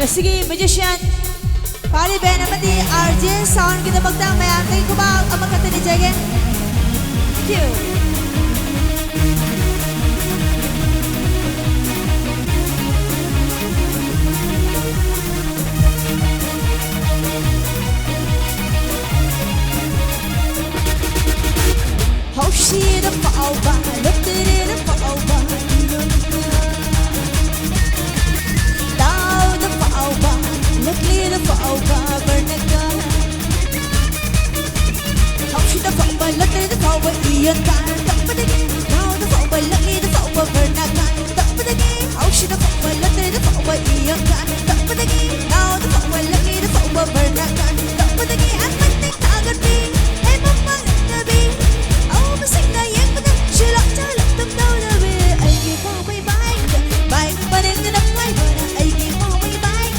Sige, magician Pali Ben amati RJ Sound kita magtang mayam Thank you ba amang kata ni Jagan. Thank you. Hope she the fall by looked at it the fall by down the fall by look at the fall by burn the gun. Hope she the fall by look at the fall by Ian gun top of the game down the fall by look at the fall by burn the gun top of the game. Hope she the fall by look at the fall by Ian gun top of the game down the fall by look at the fall by burn the gun top of the game. I'm not the target me hey mama the be sing the yen but she look to look them down the way I give all my bike but in the pipe I give all my bike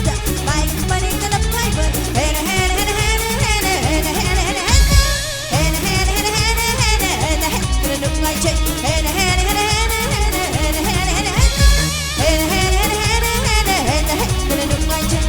but in the pipe and look like check look like check.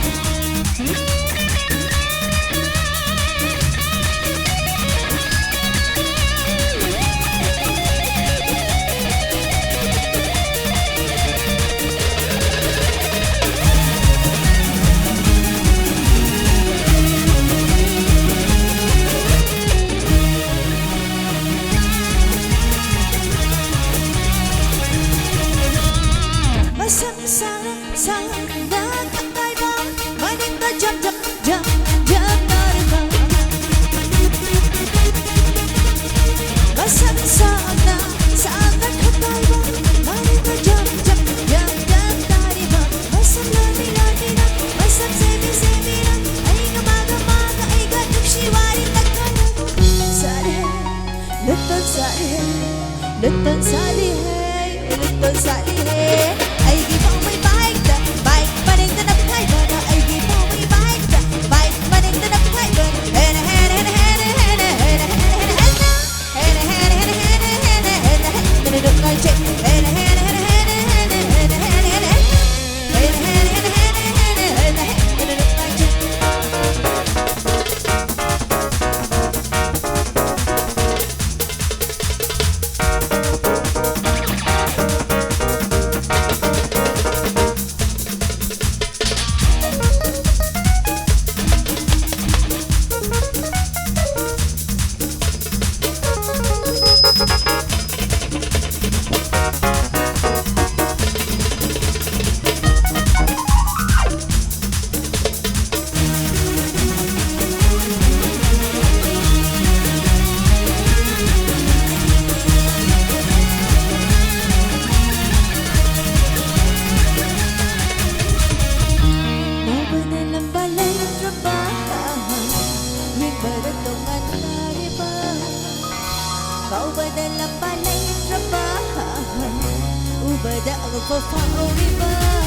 Little Sally, hey, little Sally, hey. I give all my bike, but in the pipe, I give all my bike, but in the pipe, and look like check, kau berdalam balai rebahan ubah dah kau faham riba.